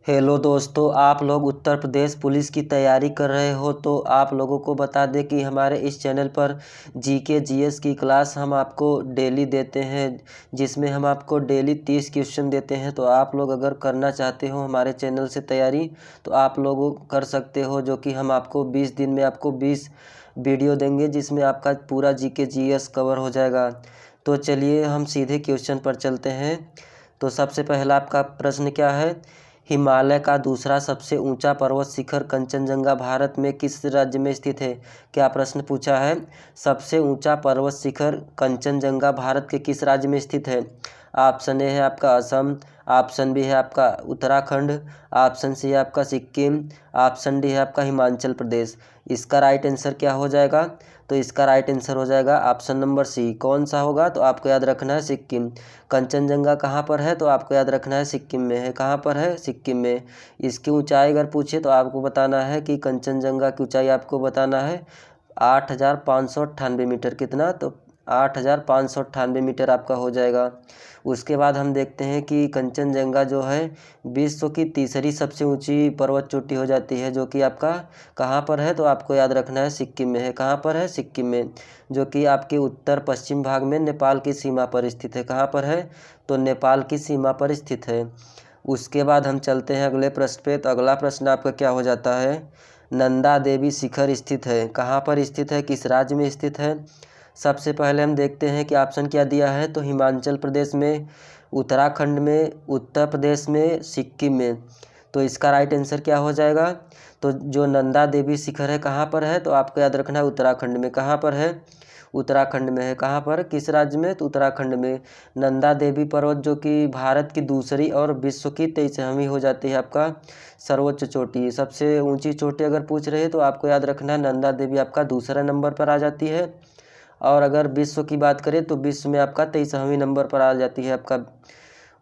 Hello दोस्तों, आप लोग उत्तर प्रदेश पुलिस की तैयारी कर रहे हो तो आप लोगों को बता दें कि हमारे इस चैनल पर जीके जीएस की क्लास हम आपको डेली देते हैं, जिसमें हम आपको डेली 30 क्वेश्चन देते हैं। तो आप लोग अगर करना चाहते हो हमारे चैनल से तैयारी तो आप लोग कर सकते हो, जो कि हम आपको 20 दिन में आपको 20 वीडियो देंगे जिसमें आपका पूरा जीके जीएस कवर हो जाएगा। तो चलिए हम सीधे क्वेश्चन पर चलते हैं। तो सबसे पहला आपका प्रश्न क्या है? हिमालय का दूसरा सबसे ऊंचा पर्वत शिखर कंचनजंगा भारत में किस राज्य में स्थित है? क्या प्रश्न पूछा है? सबसे ऊंचा पर्वत शिखर कंचनजंगा भारत के किस राज्य में स्थित है? ऑप्शन ए है आपका असम, ऑप्शन बी है आपका उत्तराखंड, ऑप्शन सी है आपका सिक्किम, ऑप्शन डी है आपका हिमाचल प्रदेश। इसका राइट आंसर क्या हो जाएगा? तो इसका राइट आंसर हो जाएगा ऑप्शन नंबर सी। कौन सा होगा? तो आपको याद रखना है सिक्किम। कंचनजंगा कहाँ पर है? तो आपको याद रखना है सिक्किम में है। कहाँ पर है? सिक्किम में। इसकी ऊंचाई अगर पूछे तो आपको बताना है कि कंचनजंगा की ऊंचाई आपको बताना है 8,598 मीटर। कितना? तो 8,598 मीटर आपका हो जाएगा। उसके बाद हम देखते हैं कि कंचनजंगा जो है विश्व की तीसरी सबसे ऊंची पर्वत चोटी हो जाती है, जो कि आपका कहाँ पर है? तो आपको याद रखना है सिक्किम में है। कहाँ पर है? सिक्किम में, जो कि आपके उत्तर पश्चिम भाग में नेपाल की सीमा पर स्थित है। कहाँ पर है? तो नेपाल की सीमा पर स्थित है। उसके बाद हम चलते हैं अगले प्रश्न पे। तो अगला प्रश्न आपका क्या हो जाता है? नंदा देवी शिखर स्थित है, कहाँ पर स्थित है? किस राज्य में स्थित है? सबसे पहले हम देखते हैं कि ऑप्शन क्या दिया है। तो हिमाचल प्रदेश में, उत्तराखंड में, उत्तर प्रदेश में, सिक्किम में। तो इसका राइट आंसर क्या हो जाएगा? तो जो नंदा देवी शिखर है कहाँ पर है? तो आपको याद रखना है उत्तराखंड में। कहाँ पर है? उत्तराखंड में है। कहाँ पर? किस राज्य में? तो उत्तराखंड में। नंदा देवी पर्वत जो कि भारत की दूसरी और विश्व की 23वीं हो जाती है आपका सर्वोच्च चोटी। सबसे ऊंची चोटी अगर पूछ रहे हैं तो आपको याद रखना है नंदा देवी आपका दूसरा नंबर पर आ जाती है। और अगर विश्व की बात करें तो विश्व में आपका 23वीं नंबर पर आ जाती है आपका।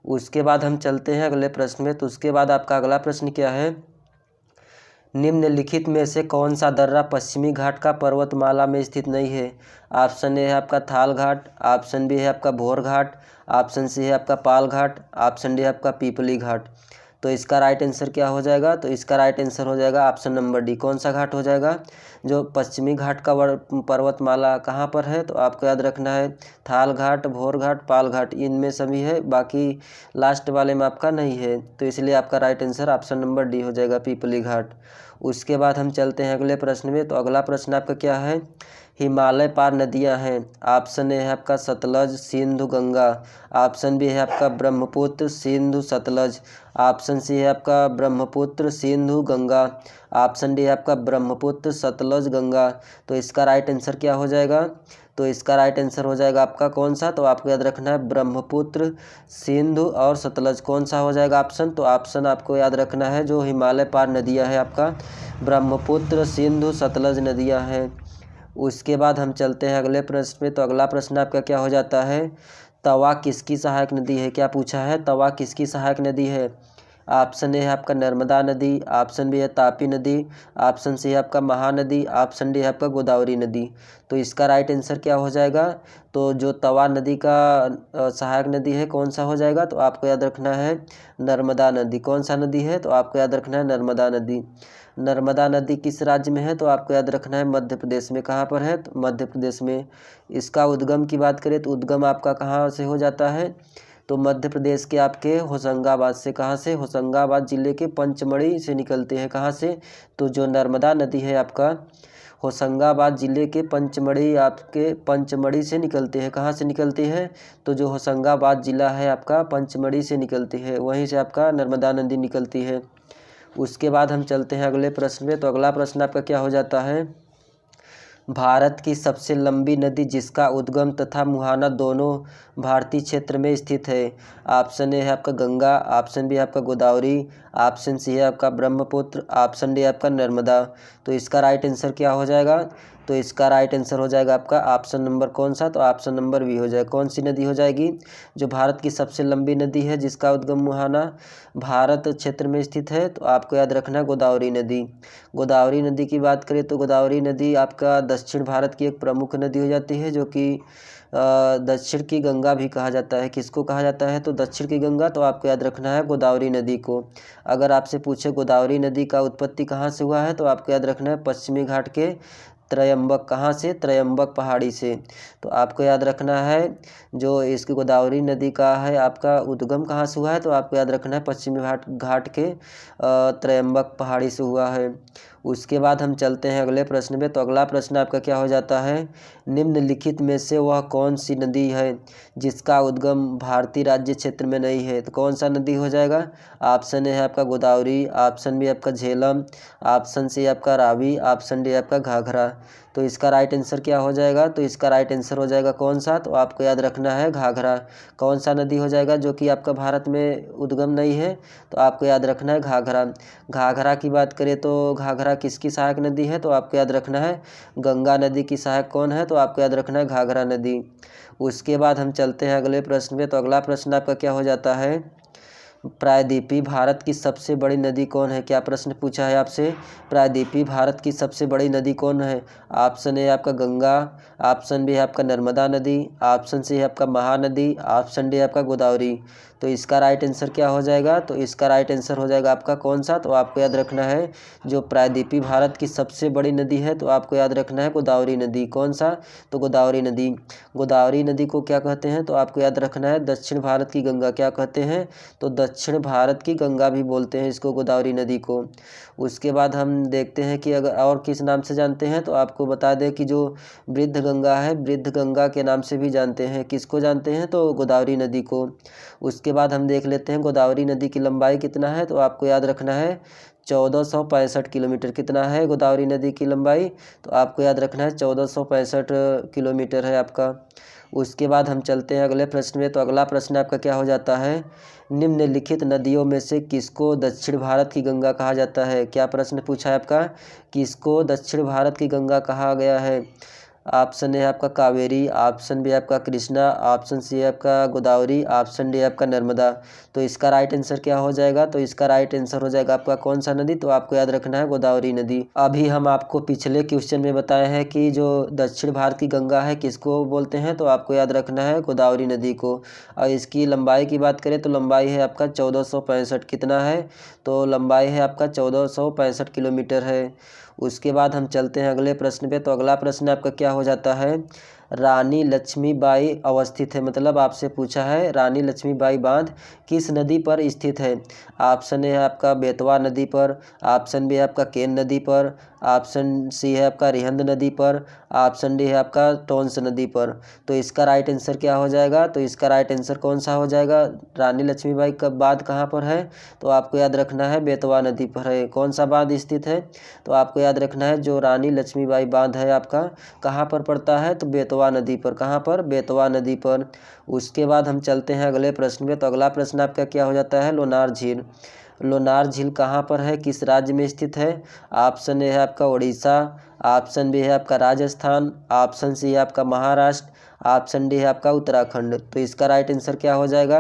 उसके बाद हम चलते हैं अगले प्रश्न में। तो उसके बाद आपका अगला प्रश्न क्या है? निम्नलिखित में से कौन सा दर्रा पश्चिमी घाट का पर्वतमाला में स्थित नहीं है? ऑप्शन ए है आपका थाल घाट, ऑप्शन बी है आपका भोर घाट, ऑप्शन सी है आपका पाल घाट, ऑप्शन डी है आपका पीपली घाट। तो इसका राइट आंसर क्या हो जाएगा? तो इसका राइट आंसर हो जाएगा ऑप्शन नंबर डी। कौन सा घाट हो जाएगा? जो पश्चिमी घाट का पर्वतमाला कहाँ पर है? तो आपको याद रखना है थाल घाट, भोर घाट, पाल घाट, इनमें सभी है, बाकी लास्ट वाले में आपका नहीं है। तो इसलिए आपका right answer option number D हो जाएगा, पीपली घाट। उसके बाद हम चलते हैं अगले प्रश्न में। तो अगला प्रश्न आपका क्या है? हिमालय पार नदियां हैं। ऑप्शन ए है आपका सतलज, सिंधु, गंगा, ऑप्शन बी है आपका ब्रह्मपुत्र, सिंधु, सतलज, ऑप्शन सी है आपका ब्रह्मपुत्र, सिंधु, गंगा, ऑप्शन डी है आपका ब्रह्मपुत्र, सतलज, गंगा। तो इसका राइट आंसर क्या हो जाएगा? तो इसका राइट आंसर हो जाएगा आपका कौन सा? तो आपको याद रखना है ब्रह्मपुत्र, सिंधु और सतलज। कौन सा हो जाएगा ऑप्शन? तो ऑप्शन आपको याद रखना है जो हिमालय पार नदियां है आपका ब्रह्मपुत्र, सिंधु, सतलज नदियां हैं। उसके बाद हम चलते हैं अगले प्रश्न पे। तो अगला प्रश्न आपका क्या हो जाता है? तवा किसकी सहायक नदी है? क्या पूछा है? तवा किसकी सहायक नदी है? ऑप्शन ए है आपका नर्मदा नदी, ऑप्शन बी है तापी नदी, ऑप्शन सी है आपका महानदी, ऑप्शन डी है आपका गोदावरी नदी। तो इसका राइट आंसर क्या हो जाएगा? तो जो तवा नदी का सहायक नदी है कौन सा हो जाएगा? तो आपको याद रखना है नर्मदा नदी। कौन सा नदी है? तो आपको याद रखना है नर्मदा नदी। नर्मदा नदी किस राज्य में है? तो आपको याद रखना है मध्य प्रदेश में। कहाँ पर है? तो मध्य प्रदेश में। इसका उद्गम की बात करें तो उद्गम आपका कहाँ से हो जाता है? तो मध्य प्रदेश के आपके होशंगाबाद से। कहाँ से? होशंगाबाद जिले के पंचमढ़ी से निकलते हैं। कहाँ से? तो जो नर्मदा नदी है आपका होशंगाबाद जिले के पंचमढ़ी, आपके पंचमढ़ी से निकलते हैं। कहाँ से निकलती है? तो जो होशंगाबाद जिला है आपका पंचमढ़ी से निकलती है, वहीं से आपका नर्मदा नदी निकलती है। उसके बाद हम चलते हैं अगले प्रश्न में। तो अगला प्रश्न आपका क्या हो जाता है? भारत की सबसे लंबी नदी जिसका उद्गम तथा मुहाना दोनों भारतीय क्षेत्र में स्थित है। ऑप्शन ए है आपका गंगा, ऑप्शन बी है आपका गोदावरी, ऑप्शन सी है आपका ब्रह्मपुत्र, ऑप्शन डी है आपका नर्मदा। तो इसका राइट आंसर क्या हो जाएगा? तो इसका राइट आंसर हो जाएगा आपका ऑप्शन नंबर कौन सा, तो ऑप्शन नंबर बी हो जाएगा। कौन सी नदी हो जाएगी? जो भारत की सबसे लंबी नदी है जिसका उद्गम मुहाना भारत क्षेत्र में स्थित है, तो आपको याद रखना है गोदावरी नदी। गोदावरी नदी की बात करें तो गोदावरी नदी आपका दक्षिण भारत की एक प्रमुख नदी हो जाती है, जो कि दक्षिण की गंगा भी कहा जाता है। किसको कहा जाता है? तो दक्षिण की गंगा, तो आपको याद रखना है गोदावरी नदी को। अगर आपसे पूछे गोदावरी नदी का उत्पत्ति कहाँ से हुआ है, तो आपको याद रखना है पश्चिमी घाट के त्रयंबक, कहाँ से? त्रयंबक पहाड़ी से। तो आपको याद रखना है जो इसकी गोदावरी नदी का है आपका उद्गम कहाँ से हुआ है, तो आपको याद रखना है पश्चिमी घाट के त्रयंबक पहाड़ी से हुआ है। उसके बाद हम चलते हैं अगले प्रश्न में। तो अगला प्रश्न आपका क्या हो जाता है? निम्नलिखित में से वह कौन सी नदी है जिसका उद्गम भारतीय राज्य क्षेत्र में नहीं है? तो कौन सा नदी हो जाएगा? ऑप्शन ए है आपका गोदावरी, ऑप्शन बी आपका झेलम, ऑप्शन सी आपका रावी, ऑप्शन डी आपका घाघरा। तो इसका राइट आंसर क्या हो जाएगा? तो इसका राइट आंसर हो जाएगा कौन सा? तो आपको याद रखना है घाघरा। कौन सा नदी हो जाएगा जो कि आपका भारत में उद्गम नहीं है? तो आपको याद रखना है घाघरा। घाघरा की बात करें तो घाघरा किसकी सहायक नदी है? तो आपको याद रखना है गंगा नदी की सहायक कौन है? तो आपको याद रखना है घाघरा नदी। उसके बाद हम चलते हैं अगले प्रश्न में। तो अगला प्रश्न आपका क्या हो जाता है? प्रायद्वीपीय भारत की सबसे बड़ी नदी कौन है? क्या प्रश्न पूछा है आपसे? प्रायद्वीपीय भारत की सबसे बड़ी नदी कौन है? ऑप्शन ए आपका गंगा, ऑप्शन बी है आपका नर्मदा नदी, ऑप्शन सी है आपका महानदी, ऑप्शन डी आपका गोदावरी। तो इसका राइट आंसर क्या हो जाएगा? तो इसका राइट आंसर हो जाएगा आपका कौन सा? तो आपको याद रखना है जो प्रायद्वीपीय भारत की सबसे बड़ी नदी है, तो आपको याद रखना है गोदावरी नदी। कौन सा? तो गोदावरी नदी। गोदावरी नदी को क्या कहते हैं? तो आपको याद रखना है दक्षिण भारत की गंगा। क्या कहते हैं? तो दक्षिण भारत की गंगा भी बोलते हैं इसको, गोदावरी नदी को। उसके बाद हम देखते हैं कि अगर और किस नाम से जानते हैं, तो आपको बता दें कि जो वृद्ध गंगा है, वृद्ध गंगा के नाम से भी जानते हैं। किसको जानते हैं? तो गोदावरी नदी को। उसके बाद हम देख लेते हैं गोदावरी नदी की लंबाई कितना है, तो आपको याद रखना है 1465 किलोमीटर। कितना है गोदावरी नदी की लंबाई? तो आपको याद रखना है 1465 किलोमीटर है आपका। उसके बाद हम चलते हैं अगले प्रश्न में। तो अगला प्रश्न आपका क्या हो जाता है? निम्नलिखित नदियों में से किसको दक्षिण भारत की गंगा कहा जाता है? क्या प्रश्न पूछा है आपका? किसको दक्षिण भारत की गंगा कहा गया है? ऑप्शन ए आपका कावेरी, ऑप्शन बी आपका कृष्णा, ऑप्शन सी आपका गोदावरी, ऑप्शन डी आपका नर्मदा। तो इसका राइट आंसर क्या हो जाएगा? तो इसका राइट आंसर हो जाएगा आपका कौन सा नदी? तो आपको याद रखना है गोदावरी नदी। अभी हम आपको पिछले क्वेश्चन में बताए हैं कि जो दक्षिण भारत की गंगा है किसको बोलते हैं, तो आपको याद रखना है गोदावरी नदी को। और इसकी लंबाई की बात करें तो लंबाई है आपका 1465। कितना है? तो लंबाई है आपका 1465 किलोमीटर है। उसके बाद हम चलते हैं अगले प्रश्न पे। तो अगला प्रश्न आपका क्या हो जाता है? रानी लक्ष्मीबाई अवस्थित है, मतलब आपसे पूछा है रानी लक्ष्मीबाई बांध किस नदी पर स्थित है? ऑप्शन ए है आपका बेतवा नदी पर, ऑप्शन बी है आपका केन नदी पर, ऑप्शन सी है आपका रिहंद नदी पर, ऑप्शन डी है आपका टोंस नदी पर। तो इसका राइट आंसर क्या हो जाएगा? तो इसका राइट आंसर कौन सा हो जाएगा? रानी लक्ष्मीबाई का बांध कहाँ पर है? तो आपको याद रखना है बेतवा नदी पर है। कौन सा बांध स्थित है? तो आपको याद रखना है जो रानी लक्ष्मीबाई बांध है आपका कहाँ पर पड़ता है? तो बेतवा नदी पर। कहाँ पर? बेतवा नदी पर। उसके बाद हम चलते हैं अगले प्रश्न में। तो अगला प्रश्न आपका क्या हो जाता है? लोनार झील। लोनार झील कहाँ पर है, किस राज्य में स्थित है? ऑप्शन ए है आपका उड़ीसा, ऑप्शन बी है आपका राजस्थान, ऑप्शन सी है आपका महाराष्ट्र, ऑप्शन डी है आपका उत्तराखंड। तो इसका राइट आंसर क्या हो जाएगा?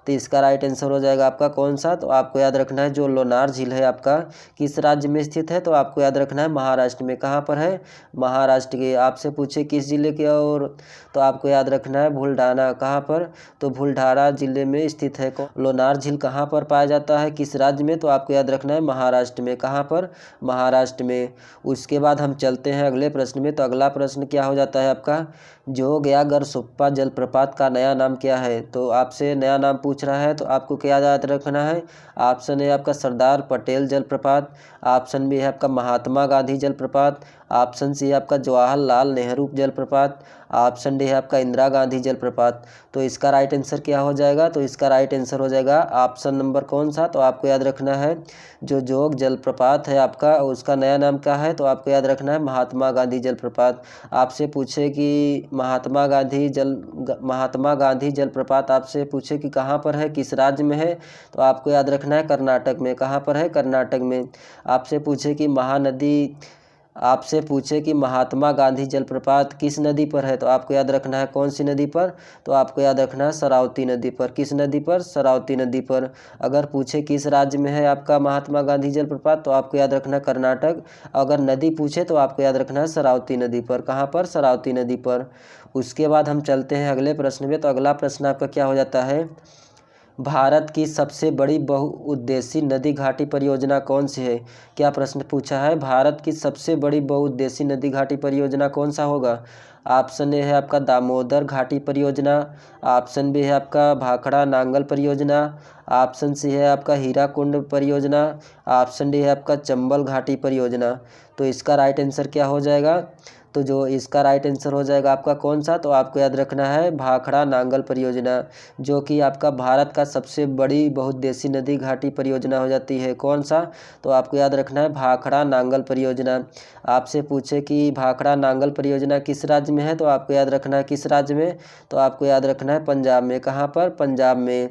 तो इसका राइट आंसर हो जाएगा आपका कौन सा? तो आपको याद रखना है जो लोनार झील है आपका किस राज्य में स्थित है? तो आपको याद रखना है महाराष्ट्र में। कहाँ पर है? महाराष्ट्र के। आपसे पूछे किस जिले के, और तो आपको याद रखना है बुल्ढाना। कहाँ पर? तो बुल्ढाना जिले में स्थित है। लोनार झील कहाँ पर पाया जाता है, किस राज्य में? तो आपको याद रखना है महाराष्ट्र में। कहाँ पर? महाराष्ट्र में। उसके बाद हम चलते हैं अगले प्रश्न में। तो अगला प्रश्न क्या हो जाता है आपका? जोगयागर सुप्पा जलप्रपात का नया नाम क्या है? तो आपसे नया नाम पूछ रहा है, तो आपको क्या याद रखना है? ऑप्शन ए आपका सरदार पटेल जलप्रपात, ऑप्शन बी है आपका महात्मा गांधी जलप्रपात, ऑप्शन सी है आपका जवाहरलाल नेहरू जलप्रपात, ऑप्शन डी है आपका इंदिरा गांधी जलप्रपात। तो इसका राइट आंसर क्या हो जाएगा? तो इसका राइट आंसर हो जाएगा ऑप्शन नंबर कौन सा? तो आपको याद रखना है जो जोग जलप्रपात है आपका उसका नया नाम क्या है? तो आपको याद रखना है महात्मा गांधी जलप्रपात। आपसे पूछे कि महात्मा गांधी जलप्रपात आपसे पूछे कि कहाँ पर है, किस राज्य में है? तो आपको याद रखना है कर्नाटक में। कहाँ पर है? कर्नाटक में। आपसे पूछे कि महानदी आपसे पूछे कि महात्मा गांधी जलप्रपात किस नदी पर है, तो आपको याद रखना है कौन सी नदी पर, तो आपको याद रखना है शरावती नदी पर। किस नदी पर? शरावती नदी पर। अगर पूछे किस राज्य में है आपका महात्मा गांधी जलप्रपात, तो आपको याद रखना है कर्नाटक। अगर नदी पूछे तो आपको याद रखना है शरावती नदी पर। कहाँ पर? शरावती नदी पर। उसके बाद हम चलते हैं अगले प्रश्न में। तो अगला प्रश्न आपका क्या हो जाता है, भारत की सबसे बड़ी बहुउद्देशीय नदी घाटी परियोजना कौन सी है? क्या प्रश्न पूछा है, भारत की सबसे बड़ी बहुउद्देशीय नदी घाटी परियोजना कौन सा होगा? ऑप्शन ए है आपका दामोदर घाटी परियोजना, ऑप्शन बी है आपका भाखड़ा नांगल परियोजना, ऑप्शन सी है आपका हीराकुंड परियोजना, ऑप्शन डी है आपका चंबल घाटी परियोजना। तो इसका राइट आंसर क्या हो जाएगा? तो जो इसका राइट आंसर हो जाएगा आपका कौन सा, तो आपको याद रखना है भाखड़ा नांगल परियोजना, जो कि आपका भारत का सबसे बड़ी बहुउद्देशीय नदी घाटी परियोजना हो जाती है। कौन सा? तो आपको याद रखना है भाखड़ा नांगल परियोजना। आपसे पूछे कि भाखड़ा नांगल परियोजना किस राज्य में है, तो आपको याद रखना है किस राज्य में, तो आपको याद रखना है पंजाब में। कहाँ पर? पंजाब में।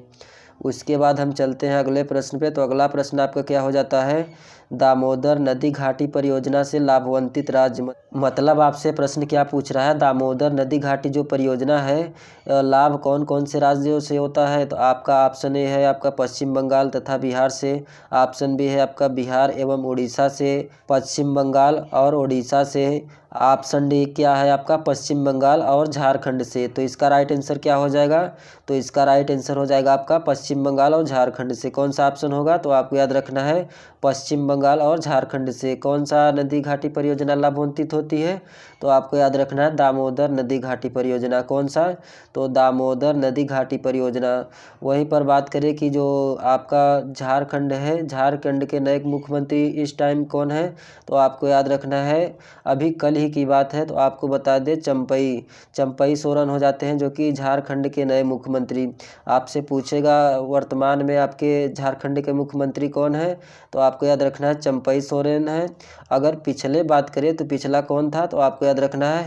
उसके बाद हम चलते हैं अगले प्रश्न पे। तो अगला प्रश्न आपका क्या हो जाता है, दामोदर नदी घाटी परियोजना से लाभान्वित राज्य, मतलब आपसे प्रश्न क्या पूछ रहा है, दामोदर नदी घाटी जो परियोजना है लाभ कौन कौन से राज्यों से होता है? तो आपका ऑप्शन ए है आपका पश्चिम बंगाल तथा बिहार से, ऑप्शन बी है आपका बिहार एवं उड़ीसा से, पश्चिम बंगाल और उड़ीसा से, ऑप्शन डी क्या है आपका पश्चिम बंगाल और झारखंड से। तो इसका राइट आंसर क्या हो जाएगा? तो इसका राइट आंसर हो जाएगा आपका पश्चिम बंगाल और झारखंड से। कौन सा ऑप्शन होगा? तो आपको याद रखना है पश्चिम बंगाल और झारखंड से। कौन सा नदी घाटी परियोजना लाभान्वित होती है? तो आपको याद रखना है दामोदर नदी घाटी परियोजना। कौन सा? तो दामोदर नदी घाटी परियोजना। वहीं पर बात करें कि जो आपका झारखंड है, झारखंड के नए मुख्यमंत्री इस टाइम कौन है, तो आपको याद रखना है, अभी कल ही की बात है तो आपको बता दें चंपई सोरेन हो जाते हैं, जो कि झारखंड के नए मुख्यमंत्री। आपसे पूछेगा वर्तमान में आपके झारखंड के मुख्यमंत्री कौन है, तो आपको याद रखना है चंपई सोरेन है। अगर पिछले बात करें तो पिछला कौन था, तो आपको याद रखना है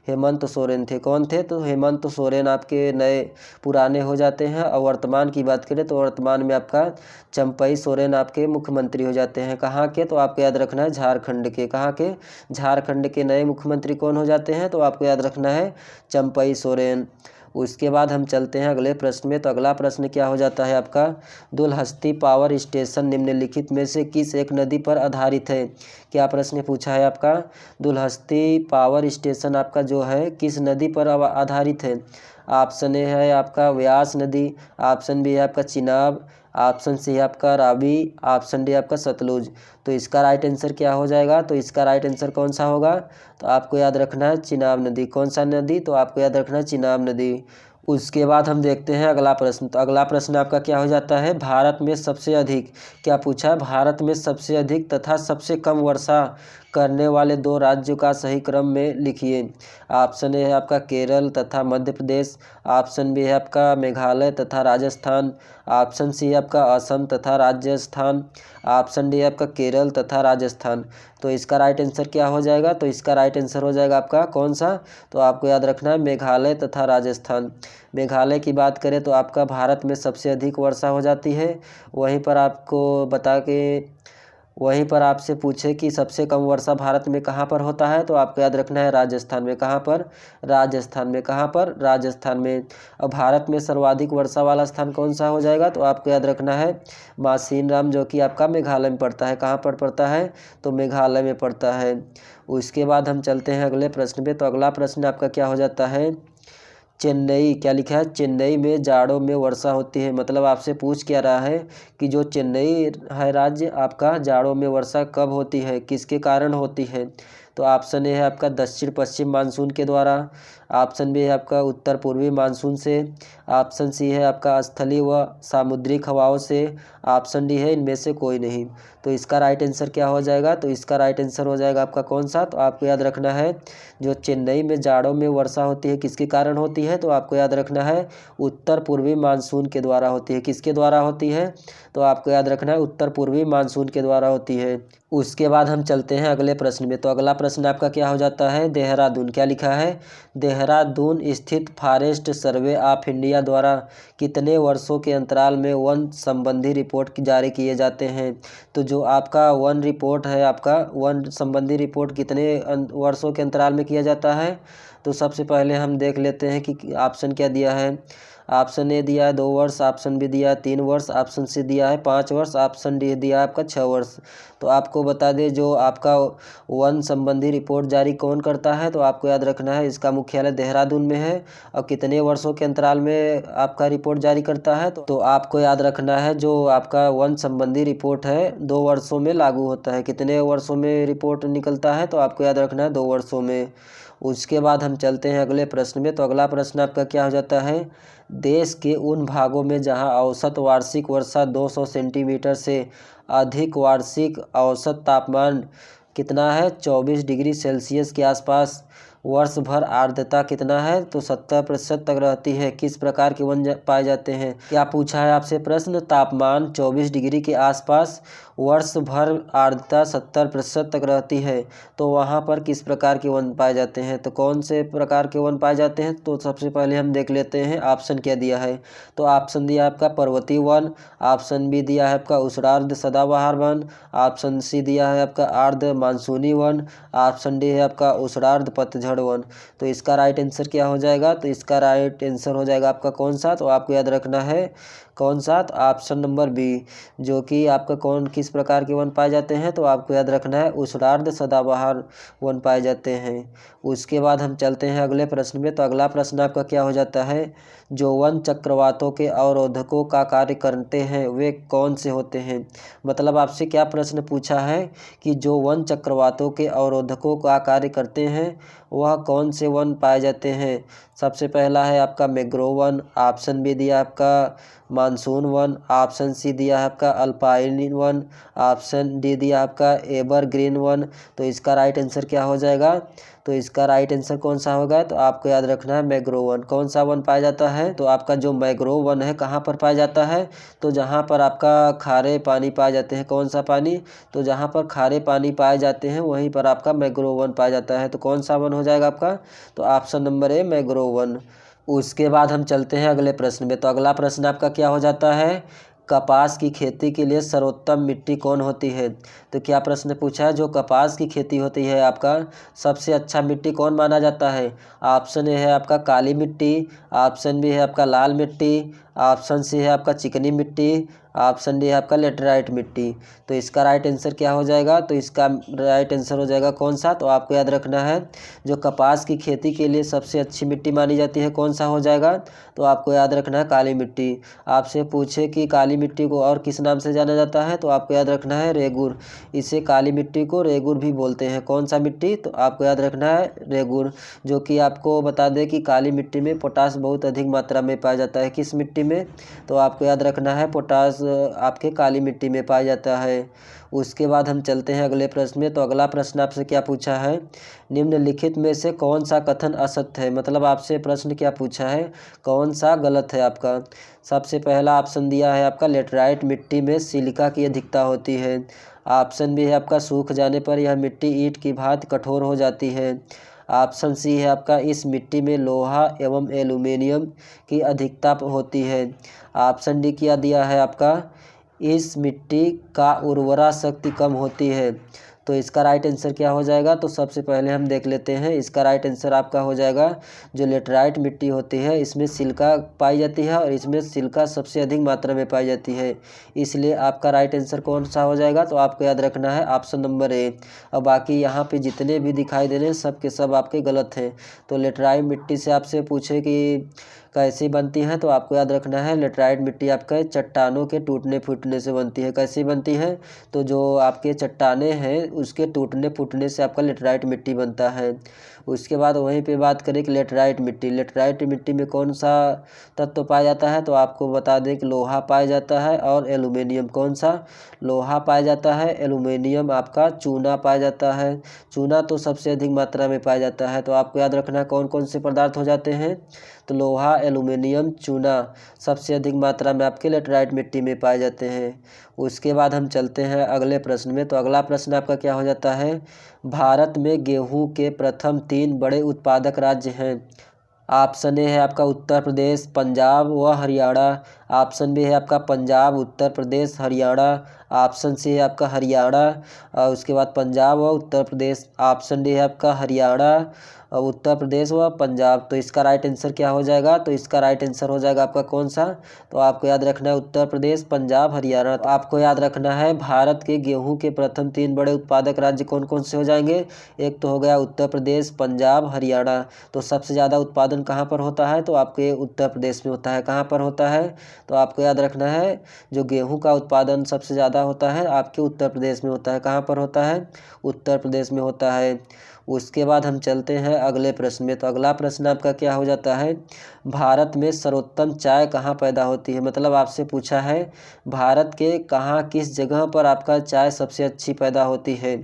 हेमंत सोरेन थे। कौन थे? तो हेमंत सोरेन आपके नए पुराने हो जाते हैं। और वर्तमान की बात करें तो वर्तमान में आपका चंपई सोरेन आपके मुख्यमंत्री हो जाते हैं। कहाँ के? तो आपको याद रखना है झारखंड के। कहाँ के? झारखंड के नए मुख्यमंत्री कौन हो जाते हैं, तो आपको याद रखना है चंपई सोरेन। उसके बाद हम चलते हैं अगले प्रश्न में। तो अगला प्रश्न क्या हो जाता है आपका, दुलहस्ती पावर स्टेशन निम्नलिखित में से किस एक नदी पर आधारित है? क्या प्रश्न पूछा है आपका, दुलहस्ती पावर स्टेशन आपका जो है किस नदी पर आधारित है? ऑप्शन ए है आपका व्यास नदी, ऑप्शन बी है आपका चिनाब, ऑप्शन सी है आपका रावी, ऑप्शन डी आपका सतलुज। तो इसका राइट आंसर क्या हो जाएगा? तो इसका राइट आंसर कौन सा होगा? तो आपको याद रखना है चिनाब नदी। कौन सा नदी? तो आपको याद रखना है चिनाब नदी। उसके बाद हम देखते हैं अगला प्रश्न। तो अगला प्रश्न आपका क्या हो जाता है, भारत में सबसे अधिक, क्या पूछा है, भारत में सबसे अधिक तथा सबसे कम वर्षा करने वाले दो राज्यों का सही क्रम में लिखिए। ऑप्शन ए है आपका केरल तथा मध्य प्रदेश, ऑप्शन बी है आपका मेघालय तथा राजस्थान, ऑप्शन सी है आपका असम तथा राजस्थान, ऑप्शन डी है आपका केरल तथा राजस्थान। तो इसका राइट आंसर क्या हो जाएगा? तो इसका राइट आंसर हो जाएगा आपका कौन सा? तो आपको याद रखना है मेघालय तथा राजस्थान। मेघालय की बात करें तो आपका भारत में सबसे अधिक वर्षा हो जाती है। वहीं पर आपसे पूछे कि सबसे कम वर्षा भारत में कहाँ पर होता है, तो आपको याद रखना है राजस्थान में। कहाँ पर? राजस्थान में। कहाँ पर? राजस्थान में। अब भारत में सर्वाधिक वर्षा वाला स्थान कौन सा हो जाएगा? तो आपको याद रखना है मासिनराम, जो कि आपका मेघालय में पड़ता है। कहाँ पर पड़ता है? तो मेघालय में पड़ता है। उसके बाद हम चलते हैं अगले प्रश्न पे। तो अगला प्रश्न आपका क्या हो जाता है, चेन्नई, क्या लिखा है, चेन्नई में जाड़ों में वर्षा होती है। मतलब आपसे पूछ क्या रहा है कि जो चेन्नई है राज्य आपका, जाड़ों में वर्षा कब होती है, किसके कारण होती है? तो ऑप्शन ए है आपका दक्षिण पश्चिम मानसून के द्वारा, ऑप्शन बी है आपका उत्तर पूर्वी मानसून से, ऑप्शन सी है आपका स्थलीय व सामुद्रिक हवाओं से, ऑप्शन डी है इनमें से कोई नहीं। तो इसका राइट आंसर क्या हो जाएगा? तो इसका राइट आंसर हो जाएगा आपका कौन सा? तो आपको याद रखना है जो चेन्नई में जाड़ों में वर्षा होती है किसके कारण होती है? तो आपको याद रखना है उत्तर पूर्वी मानसून के द्वारा होती है। किसके द्वारा होती है? तो आपको याद रखना है उत्तर पूर्वी मानसून के द्वारा होती है। उसके बाद हम चलते हैं अगले प्रश्न में। तो अगला प्रश्न आपका क्या हो जाता है, देहरादून। क्या लिखा है, देहरादून स्थित फॉरेस्ट सर्वे ऑफ इंडिया द्वारा कितने वर्षों के अंतराल में वन संबंधी रिपोर्ट जारी किए जाते हैं। तो जो आपका वन रिपोर्ट है, आपका वन संबंधी रिपोर्ट कितने वर्षों के अंतराल में किया जाता है। तो सबसे पहले हम देख लेते हैं कि ऑप्शन क्या दिया है। ऑप्शन ए दिया है 2 वर्ष, ऑप्शन बी दिया है 3 वर्ष, ऑप्शन सी दिया है 5 वर्ष, ऑप्शन डी दिया है आपका 6 वर्ष। तो आपको बता दें, जो आपका वन संबंधी रिपोर्ट जारी कौन करता है, तो आपको याद रखना है इसका मुख्यालय देहरादून में है और कितने वर्षों के अंतराल में आपका रिपोर्ट जारी करता है। तो आपको याद रखना है जो आपका वन संबंधी रिपोर्ट है 2 वर्षों में लागू होता है। कितने वर्षों में रिपोर्ट निकलता है, तो आपको याद रखना है 2 वर्षों में। उसके बाद हम चलते हैं अगले प्रश्न में। तो अगला प्रश्न आपका क्या हो जाता है, देश के उन भागों में जहां औसत वार्षिक वर्षा 200 सेंटीमीटर से अधिक, वार्षिक औसत तापमान कितना है 24 डिग्री सेल्सियस के आसपास, वर्ष भर आर्द्रता कितना है, तो 70% तक रहती है, किस प्रकार के वन पाए जाते हैं। क्या पूछा है आपसे प्रश्न, तापमान 24 डिग्री के आसपास, वर्ष भर आर्द्रता 70% तक रहती है, तो वहाँ पर किस प्रकार के वन पाए जाते हैं। तो कौन से प्रकार के वन पाए जाते हैं, तो सबसे पहले हम देख लेते हैं ऑप्शन क्या दिया है। तो ऑप्शन दिया है आपका पर्वतीय वन, ऑप्शन बी दिया है आपका उष्णार्ध सदाबहार वन, ऑप्शन सी दिया है आपका आर्द्र मानसूनी वन, ऑप्शन डी है आपका उष्णार्ध पतझड़ वन। तो इसका राइट आंसर क्या हो जाएगा, तो इसका राइट आंसर हो जाएगा आपका कौन सा, तो आपको याद रखना है कौन सा, तो ऑप्शन नंबर बी, जो कि आपका कौन किस प्रकार के वन पाए जाते हैं, तो आपको याद रखना है उष्णार्ध सदाबहार वन पाए जाते हैं। उसके बाद हम चलते हैं अगले प्रश्न में। तो अगला प्रश्न आपका क्या हो जाता है, जो वन चक्रवातों के अवरोधकों का कार्य करते हैं वे कौन से होते हैं। मतलब आपसे क्या प्रश्न पूछा है कि जो वन चक्रवातों के अवरोधकों का कार्य करते हैं वह कौन से वन पाए जाते हैं। सबसे पहला है आपका मैंग्रोव वन, ऑप्शन बी दिया आपका मानसून वन, ऑप्शन सी दिया है आपका अल्पाइन वन, ऑप्शन डी दिया आपका एवरग्रीन वन। तो इसका राइट आंसर क्या हो जाएगा, तो इसका राइट आंसर कौन सा होगा, तो आपको याद रखना है मैंग्रोव वन। कौन सा वन पाया जाता है, तो आपका जो मैंग्रोव वन है कहाँ पर पाया जाता है, तो जहाँ पर आपका खारे पानी पाए जाते हैं। कौन सा पानी, तो जहाँ पर खारे पानी पाए जाते हैं वहीं पर आपका मैंग्रोव वन पाया जाता है। तो कौन सा वन हो जाएगा आपका, तो option number A mangrove one. उसके बाद हम चलते हैं अगले प्रश्न में। तो अगला प्रश्न आपका क्या हो जाता है, कपास की खेती के लिए सर्वोत्तम मिट्टी कौन होती है। तो क्या प्रश्न पूछा है, जो कपास की खेती होती है आपका सबसे अच्छा मिट्टी कौन माना जाता है। ऑप्शन ए है आपका काली मिट्टी, ऑप्शन बी है आपका लाल मिट्टी, ऑप्शन सी है आपका चिकनी मिट्टी, ऑप्शन डी है आपका लेटराइट मिट्टी। तो इसका राइट आंसर क्या हो जाएगा, तो इसका राइट आंसर हो जाएगा कौन सा, तो आपको याद रखना है जो कपास की खेती के लिए सबसे अच्छी मिट्टी मानी जाती है कौन सा हो जाएगा, तो आपको याद रखना है काली मिट्टी। आपसे पूछे कि काली मिट्टी को और किस नाम से जाना जाता है, तो आपको याद रखना है रेगुर। इसे काली मिट्टी को रेगुर भी बोलते हैं। कौन सा मिट्टी, तो आपको याद रखना है रेगुर। जो कि आपको बता दें कि काली मिट्टी में पोटास बहुत अधिक मात्रा में पाया जाता है। किस मिट्टी में, तो आपको याद रखना है पोटास आपके काली मिट्टी में पाया जाता है। उसके बाद हम चलते हैं अगले प्रश्न में। तो अगला प्रश्न आपसे क्या पूछा है, निम्नलिखित में से कौन सा कथन असत्य है। मतलब आपसे प्रश्न क्या पूछा है, कौन सा गलत है आपका। सबसे पहला ऑप्शन दिया है आपका लेटराइट मिट्टी में सिलिका की अधिकता होती है। ऑप्शन बी है आपका सूख जाने पर यह मिट्टी ईंट की भांति कठोर हो जाती है। ऑप्शन सी है आपका इस मिट्टी में लोहा एवं एल्यूमिनियम की अधिकता होती है। ऑप्शन डी क्या दिया है आपका इस मिट्टी का उर्वरा शक्ति कम होती है। तो इसका राइट आंसर क्या हो जाएगा, तो सबसे पहले हम देख लेते हैं। इसका राइट आंसर आपका हो जाएगा जो लेटराइट मिट्टी होती है इसमें सिलिका पाई जाती है और इसमें सिलिका सबसे अधिक मात्रा में पाई जाती है, इसलिए आपका राइट आंसर कौन सा हो जाएगा, तो आपको याद रखना है ऑप्शन नंबर ए। और बाकी यहाँ पे जितने भी दिखाई दे रहे हैं सब के सब आपके गलत हैं। तो लेटराइट मिट्टी से आपसे पूछे कि कैसी बनती है, तो आपको याद रखना है लेटराइट मिट्टी आपका चट्टानों के टूटने फूटने से बनती है। कैसी बनती है, तो जो आपके चट्टाने हैं उसके टूटने फूटने से आपका लेटराइट मिट्टी बनता है। उसके बाद वहीं पे बात करें कि लेटराइट मिट्टी में कौन सा तत्व पाया जाता है, तो आपको बता दें कि लोहा पाया जाता है और एल्यूमिनियम। कौन सा, लोहा पाया जाता है, एल्यूमिनियम आपका चूना पाया जाता है। चूना तो सबसे अधिक मात्रा में पाया जाता है। तो आपको याद रखना है कौन कौन से पदार्थ हो जाते हैं, तो लोहा, एल्यूमिनियम, चूना सबसे अधिक मात्रा में आपके लेटराइट मिट्टी में पाए जाते हैं। उसके बाद हम चलते हैं अगले प्रश्न में। तो अगला प्रश्न आपका क्या हो जाता है, भारत में गेहूं के प्रथम 3 बड़े उत्पादक राज्य हैं। ऑप्शन ए है आपका उत्तर प्रदेश, पंजाब व हरियाणा। ऑप्शन बी है आपका पंजाब, उत्तर प्रदेश, हरियाणा। ऑप्शन सी है आपका हरियाणा और उसके बाद पंजाब व उत्तर प्रदेश। ऑप्शन डी है आपका हरियाणा और उत्तर प्रदेश व पंजाब। तो इसका राइट आंसर क्या हो जाएगा, तो इसका राइट आंसर हो जाएगा आपका कौन सा, तो आपको याद रखना है उत्तर प्रदेश, पंजाब, हरियाणा। तो आपको याद रखना है भारत के गेहूं के प्रथम 3 बड़े उत्पादक राज्य कौन कौन से हो जाएंगे। एक तो हो गया उत्तर प्रदेश, पंजाब, हरियाणा। तो सबसे ज़्यादा उत्पादन कहाँ पर होता है, तो आपके उत्तर प्रदेश में होता है। कहाँ पर होता है, तो आपको याद रखना है जो गेहूं का उत्पादन सबसे ज़्यादा होता है आपके उत्तर प्रदेश में होता है। कहाँ पर होता है, उत्तर प्रदेश में होता है। उसके बाद हम चलते हैं अगले प्रश्न में। तो अगला प्रश्न आपका क्या हो जाता है, भारत में सर्वोत्तम चाय कहाँ पैदा होती है। मतलब आपसे पूछा है भारत के कहाँ किस जगह पर आपका चाय सबसे अच्छी पैदा होती है।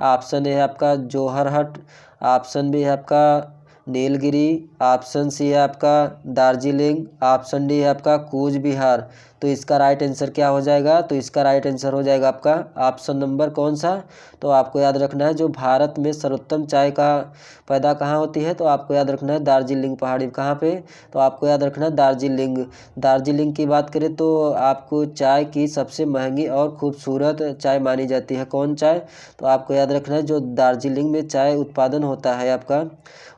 ऑप्शन ए है आपका जोरहट, ऑप्शन बी है आपका नीलगिरी, ऑप्शन सी है आपका दार्जिलिंग, ऑप्शन डी है आपका कूच बिहार। तो इसका राइट आंसर क्या हो जाएगा, तो इसका राइट आंसर हो जाएगा आपका ऑप्शन नंबर कौन सा, तो आपको याद रखना है जो भारत में सर्वोत्तम चाय का पैदा कहाँ होती है, तो आपको याद रखना है दार्जिलिंग पहाड़ी। कहाँ पे, तो आपको याद रखना है दार्जिलिंग। दार्जिलिंग की बात करें तो आपको चाय की सबसे महंगी और खूबसूरत चाय मानी जाती है। कौन चाय, तो आपको याद रखना है जो दार्जिलिंग में चाय उत्पादन होता है आपका,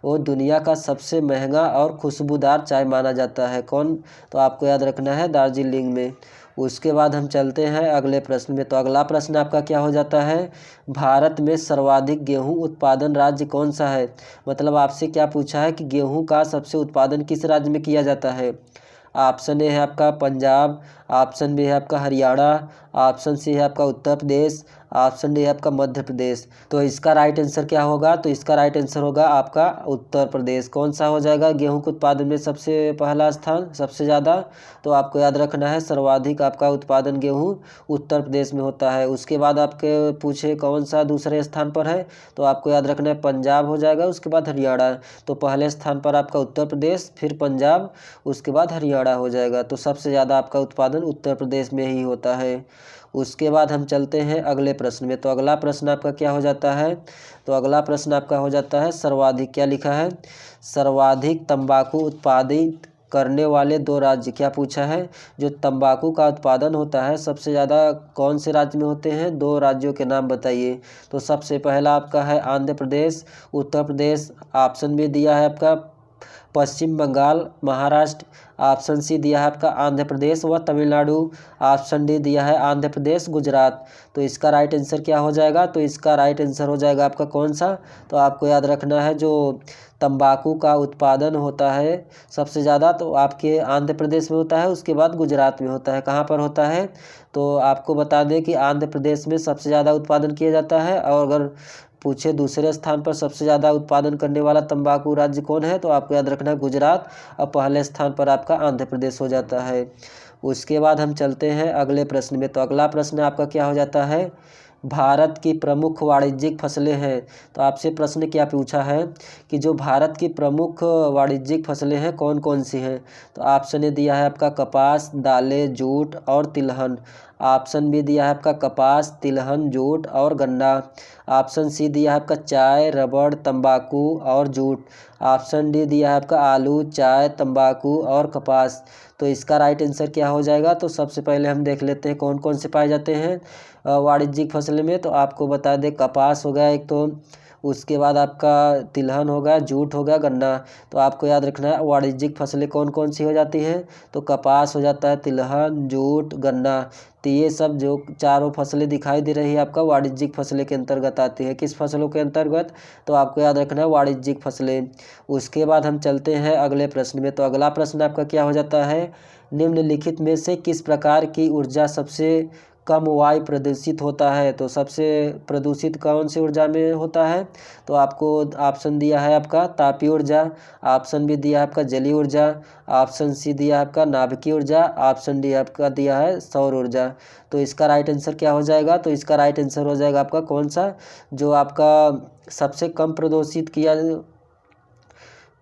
वो दुनिया का सबसे महंगा और खुशबूदार चाय माना जाता है। कौन, तो आपको याद रखना है दार्जिलिंग में। उसके बाद हम चलते हैं अगले प्रश्न में। तो अगला प्रश्न आपका क्या हो जाता है, भारत में सर्वाधिक गेहूं उत्पादन राज्य कौन सा है। मतलब आपसे क्या पूछा है कि गेहूं का सबसे उत्पादन किस राज्य में किया जाता है। ऑप्शन ए है आपका पंजाब, ऑप्शन बी है आपका हरियाणा, ऑप्शन सी है आपका उत्तर प्रदेश, ऑप्शन डी है आपका मध्य प्रदेश। तो इसका राइट आंसर क्या होगा, तो इसका राइट आंसर होगा आपका उत्तर प्रदेश। कौन सा हो जाएगा, गेहूं के उत्पादन में सबसे पहला स्थान सबसे ज़्यादा, तो आपको याद रखना है सर्वाधिक आपका उत्पादन गेहूं उत्तर प्रदेश में होता है। उसके बाद आपके पूछे कौन सा दूसरे स्थान पर है, तो आपको याद रखना है पंजाब हो जाएगा, उसके बाद हरियाणा। तो पहले स्थान पर आपका उत्तर प्रदेश, फिर पंजाब, उसके बाद हरियाणा हो जाएगा। तो सबसे ज़्यादा आपका उत्पादन उत्तर प्रदेश में ही होता है। उसके बाद हम चलते हैं अगले प्रश्न में। तो अगला प्रश्न आपका क्या हो जाता है, तो अगला प्रश्न आपका हो जाता है सर्वाधिक, क्या लिखा है, सर्वाधिक तंबाकू उत्पादित करने वाले 2 राज्य। क्या पूछा है, जो तंबाकू का उत्पादन होता है सबसे ज़्यादा कौन से राज्य में होते हैं, 2 राज्यों के नाम बताइए। तो सबसे पहला आपका है आंध्र प्रदेश, उत्तर प्रदेश। ऑप्शन भी दिया है आपका पश्चिम बंगाल, महाराष्ट्र। ऑप्शन सी दिया है आपका आंध्र प्रदेश व तमिलनाडु। ऑप्शन डी दिया है आंध्र प्रदेश, गुजरात। तो इसका राइट आंसर क्या हो जाएगा, तो इसका राइट आंसर हो जाएगा आपका कौन सा, तो आपको याद रखना है जो तंबाकू का उत्पादन होता है सबसे ज़्यादा तो आपके आंध्र प्रदेश में होता है, उसके बाद गुजरात में होता है। कहाँ पर होता है, तो आपको बता दें कि आंध्र प्रदेश में सबसे ज़्यादा उत्पादन किया जाता है। और अगर पूछे दूसरे स्थान पर सबसे ज़्यादा उत्पादन करने वाला तंबाकू राज्य कौन है, तो आपको याद रखना है गुजरात, और पहले स्थान पर आपका आंध्र प्रदेश हो जाता है। उसके बाद हम चलते हैं अगले प्रश्न में। तो अगला प्रश्न आपका क्या हो जाता है, भारत की प्रमुख वाणिज्यिक फसलें हैं। तो आपसे प्रश्न क्या पूछा है कि जो भारत की प्रमुख वाणिज्यिक फसलें हैं कौन कौन सी हैं। तो ऑप्शन ए दिया है आपका कपास, दालें, जूट और तिलहन। ऑप्शन बी दिया है आपका कपास, तिलहन, जूट और गन्ना। ऑप्शन सी दिया है आपका चाय, रबड़, तंबाकू और जूट। ऑप्शन डी दिया है आपका आलू, चाय, तंबाकू और कपास। तो इसका राइट आंसर क्या हो जाएगा, तो सबसे पहले हम देख लेते हैं कौन कौन से पाए जाते हैं वाणिज्यिक फसलें में। तो आपको बता दें कपास हो गया एक, तो उसके बाद आपका तिलहन हो गया, जूट हो गया, गन्ना। तो आपको याद रखना है वाणिज्यिक फसलें कौन कौन सी हो जाती हैं, तो कपास हो जाता है, तिलहन, जूट, गन्ना। तो ये सब जो चारों फसलें दिखाई दे रही है आपका वाणिज्यिक फसलें के अंतर्गत आती है। किस फसलों के अंतर्गत, तो आपको याद रखना है वाणिज्यिक फसलें। उसके बाद हम चलते हैं अगले प्रश्न में। तो अगला प्रश्न आपका क्या हो जाता है, निम्नलिखित में से किस प्रकार की ऊर्जा सबसे कम वायु प्रदूषित होता है। तो सबसे प्रदूषित कौन सी ऊर्जा में होता है, तो आपको ऑप्शन दिया है आपका तापीय ऊर्जा, ऑप्शन भी दिया है आपका जलीय ऊर्जा, ऑप्शन सी दिया है आपका नाभिकीय ऊर्जा, ऑप्शन डी आपका दिया है सौर ऊर्जा। तो इसका राइट आंसर क्या हो जाएगा, तो इसका राइट आंसर हो जाएगा आपका कौन सा, जो आपका सबसे कम प्रदूषित किया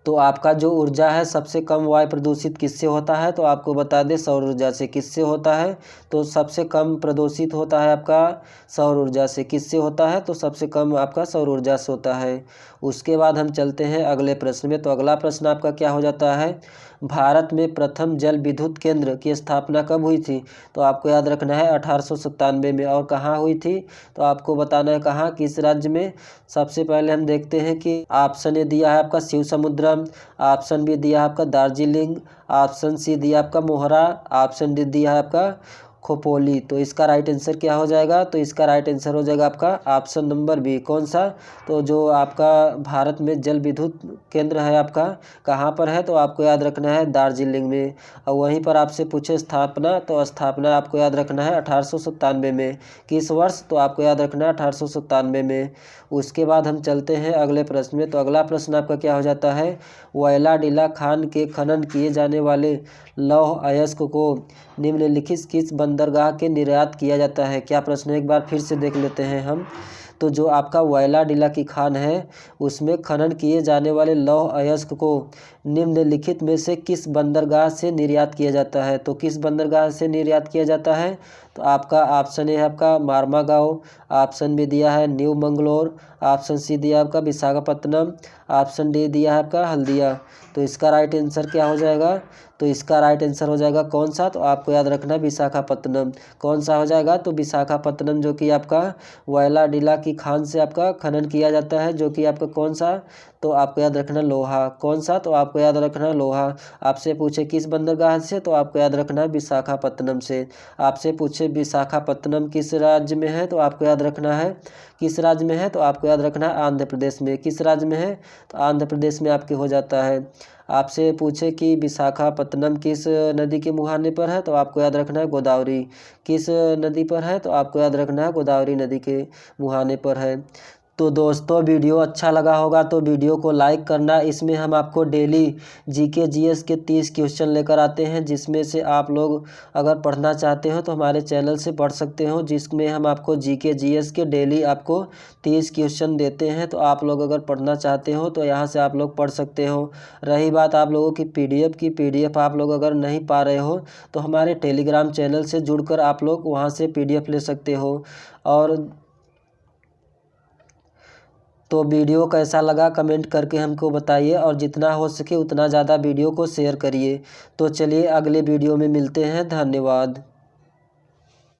तो आपका जो ऊर्जा है सबसे कम वायु प्रदूषित किससे होता है, तो आपको बता दें सौर ऊर्जा से। किससे होता है, तो सबसे कम प्रदूषित होता है आपका सौर ऊर्जा से। किससे होता है, तो सबसे कम आपका सौर ऊर्जा से होता है। उसके बाद हम चलते हैं अगले प्रश्न में। तो अगला प्रश्न आपका क्या हो जाता है, भारत में प्रथम जल विद्युत केंद्र की स्थापना कब हुई थी, तो आपको याद रखना है 1897 में। और कहाँ हुई थी, तो आपको बताना है कहाँ, किस राज्य में। सबसे पहले हम देखते हैं कि ऑप्शन ए दिया है आपका शिव समुद्रम, ऑप्शन बी दिया है आपका दार्जिलिंग, ऑप्शन सी दिया आपका मोहरा, ऑप्शन डी दिया है आपका खोपोली। तो इसका राइट आंसर क्या हो जाएगा, तो इसका राइट आंसर हो जाएगा आपका ऑप्शन नंबर बी। कौन सा, तो जो आपका भारत में जल विद्युत केंद्र है आपका कहाँ पर है, तो आपको याद रखना है दार्जिलिंग में। और वहीं पर आपसे पूछे स्थापना, तो स्थापना आपको याद रखना है 1897 में। किस वर्ष, तो आपको याद रखना है 1897 में। उसके बाद हम चलते हैं अगले प्रश्न में। तो अगला प्रश्न आपका क्या हो जाता है, वैलाडिला खान के खनन किए जाने वाले लौह अयस्क को निम्नलिखित किस बंदरगाह के निर्यात किया जाता है। क्या प्रश्न है, एक बार फिर से देख लेते हैं हम। तो जो आपका वैलाडिला की खान है उसमें खनन किए जाने वाले लौह अयस्क को निम्नलिखित में से किस बंदरगाह से निर्यात किया जाता है, तो किस बंदरगाह से निर्यात किया जाता है, तो आपका ऑप्शन ए है आपका मारमागांव, ऑप्शन बी दिया है न्यू मंगलोर, ऑप्शन सी दिया आपका विशाखापत्तनम, ऑप्शन डी दिया है आपका हल्दिया। तो इसका राइट आंसर क्या हो जाएगा, तो इसका राइट आंसर हो जाएगा कौन सा, तो आपको याद रखना है विशाखापत्तनम। कौन सा हो जाएगा, तो विशाखापत्तनम, जो कि आपका वैलाडिला की खान से आपका खनन किया जाता है, जो कि आपका कौन सा, तो आपको याद रखना लोहा। कौन सा, तो आपको याद रखना लोहा। आपसे पूछे किस बंदरगाह से, तो आपको याद रखना है विशाखापत्तनम से। आपसे पूछे विशाखापत्तनम किस राज्य में है, तो आपको याद रखना है किस राज्य में है, तो आपको याद रखना है आंध्र प्रदेश में। किस राज्य में है, तो आंध्र प्रदेश में आपके हो जाता है। आपसे पूछे कि विशाखापत्तनम किस नदी के मुहाने पर है, तो आपको याद रखना है गोदावरी। किस नदी पर है, तो आपको याद रखना है गोदावरी नदी के मुहाने पर है। तो दोस्तों वीडियो अच्छा लगा होगा तो वीडियो को लाइक करना। इसमें हम आपको डेली जीके जीएस के 30 क्वेश्चन लेकर आते हैं, जिसमें से आप लोग अगर पढ़ना चाहते हो तो हमारे चैनल से पढ़ सकते हो, जिसमें हम आपको जीके जीएस के डेली आपको 30 क्वेश्चन देते हैं। तो आप लोग अगर पढ़ना चाहते हो तो यहाँ से आप लोग पढ़ सकते हो। रही बात आप लोगों की पीडीएफ आप लोग अगर नहीं पा रहे हो तो हमारे टेलीग्राम चैनल से जुड़कर आप लोग वहाँ से पीडीएफ ले सकते हो। और तो वीडियो कैसा लगा कमेंट करके हमको बताइए, और जितना हो सके उतना ज़्यादा वीडियो को शेयर करिए। तो चलिए अगले वीडियो में मिलते हैं, धन्यवाद।